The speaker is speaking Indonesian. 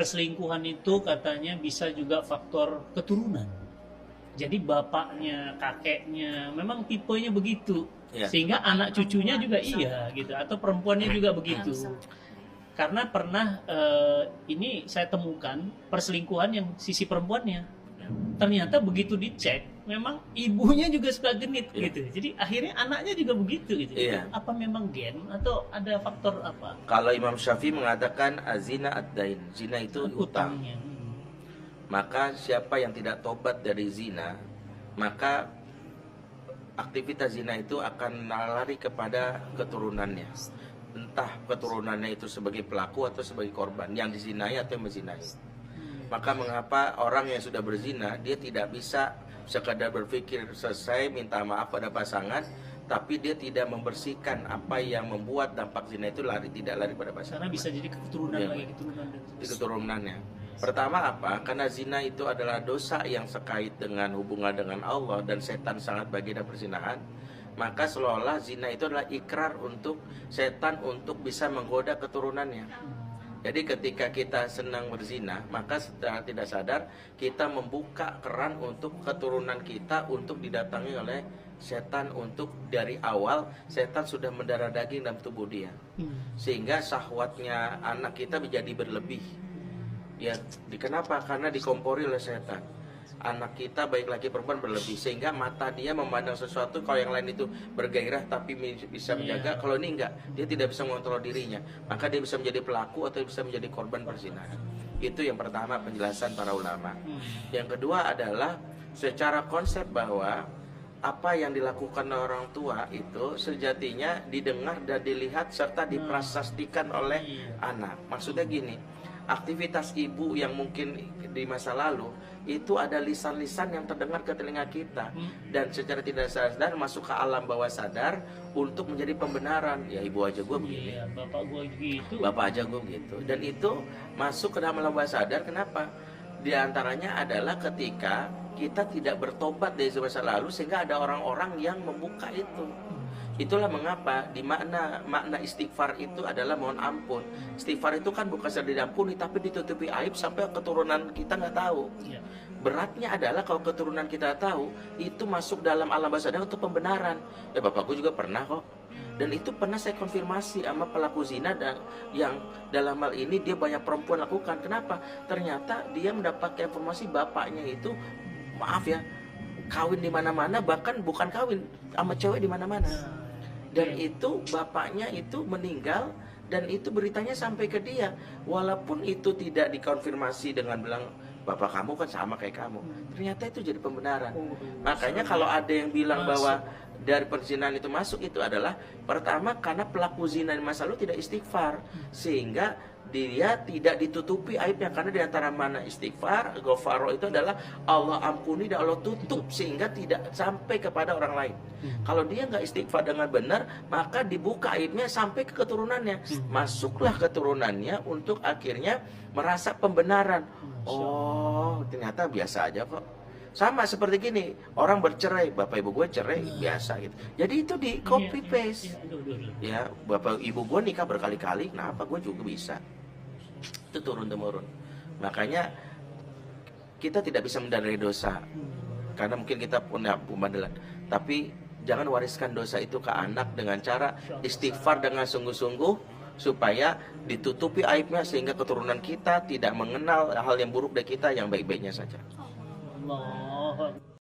Perselingkuhan itu katanya bisa juga faktor keturunan. Jadi bapaknya, kakeknya, memang tipenya begitu. Ya. Sehingga anak cucunya juga iya gitu, atau perempuannya juga begitu. Karena pernah ini saya temukan perselingkuhan yang sisi perempuannya. Ternyata begitu dicek, memang ibunya juga suka genit gitu. Jadi akhirnya anaknya juga begitu gitu. Iya. Itu apa memang gen atau ada faktor apa? Kalau Imam Syafi'i mengatakan azina ad-dain, zina itu utang. Utangnya. Maka siapa yang tidak tobat dari zina, maka aktivitas zina itu akan lari kepada keturunannya. Entah keturunannya itu sebagai pelaku atau sebagai korban, yang dizinai atau yang menzinai. Maka mengapa orang yang sudah berzina, dia tidak bisa sekadar berpikir selesai minta maaf pada pasangan, tapi dia tidak membersihkan apa yang membuat dampak zina itu tidak lari pada pasangan. Karena bisa jadi keturunan Ya. lagi, keturunan dan Di keturunannya. Pertama apa? Karena zina itu adalah dosa yang sekait dengan hubungan dengan Allah dan setan sangat bagian dari perzinahan. Maka seolah-olah zina itu adalah ikrar untuk setan untuk bisa menggoda keturunannya. Jadi ketika kita senang berzina, maka secara tidak sadar kita membuka keran untuk keturunan kita untuk didatangi oleh setan, untuk dari awal setan sudah mendarah daging dalam tubuh dia. Sehingga syahwatnya anak kita menjadi berlebih. Ya, kenapa? Karena dikompori oleh setan. Anak kita baik laki perempuan berlebih, sehingga mata dia memandang sesuatu, kalau yang lain itu bergairah tapi bisa menjaga, kalau ini enggak, dia tidak bisa mengontrol dirinya, maka dia bisa menjadi pelaku atau bisa menjadi korban perzinahan. Itu yang pertama, penjelasan para ulama. Yang kedua adalah secara konsep bahwa apa yang dilakukan orang tua itu sejatinya didengar dan dilihat serta diprasastikan oleh anak. Maksudnya gini, aktivitas ibu yang mungkin di masa lalu itu ada lisan-lisan yang terdengar ke telinga kita, dan secara tidak sadar masuk ke alam bawah sadar untuk menjadi pembenaran. Ya, ibu aja gue begini, bapak gue gitu, bapak aja gue begitu, dan itu masuk ke dalam alam bawah sadar. Kenapa? Di antaranya adalah ketika kita tidak bertobat dari masa lalu, sehingga ada orang-orang yang membuka itu. Itulah mengapa di makna istighfar itu adalah mohon ampun. Istighfar itu kan bukan saja diampuni, tapi ditutupi aib sampai keturunan kita nggak tahu. Beratnya adalah kalau keturunan kita tahu, itu masuk dalam alam bawah sadar untuk pembenaran. Ya, bapakku juga pernah kok. Dan itu pernah saya konfirmasi sama pelaku zina, dan yang dalam hal ini dia banyak perempuan lakukan. Kenapa? Ternyata dia mendapatkan informasi bapaknya itu, maaf ya, kawin di mana-mana, bahkan bukan kawin sama cewek di mana-mana. Dan itu bapaknya itu meninggal, dan itu beritanya sampai ke dia, walaupun itu tidak dikonfirmasi dengan bilang bapak kamu kan sama kayak kamu, ternyata itu jadi pembenaran. Makanya kalau ada yang bilang bahwa dari perzinahan itu masuk, itu adalah pertama karena pelaku zina di masa lalu tidak istighfar, sehingga dia tidak ditutupi aibnya. Karena diantara mana istighfar, ghafaro itu adalah Allah ampuni dan Allah tutup sehingga tidak sampai kepada orang lain. Kalau dia nggak istighfar dengan benar, maka dibuka aibnya sampai ke keturunannya. Masuklah keturunannya untuk akhirnya merasa pembenaran. Oh, ternyata biasa aja kok. Sama seperti gini, orang bercerai, bapak ibu gue cerai biasa gitu. Jadi itu di copy paste. Ya, bapak ibu gue nikah berkali-kali, kenapa gue juga bisa? Itu turun temurun. Makanya kita tidak bisa mendarai dosa, karena mungkin kita punya pembandelan. Tapi jangan wariskan dosa itu ke anak dengan cara istighfar dengan sungguh-sungguh, supaya ditutupi aibnya sehingga keturunan kita tidak mengenal hal yang buruk dari kita, yang baik-baiknya saja. Allah.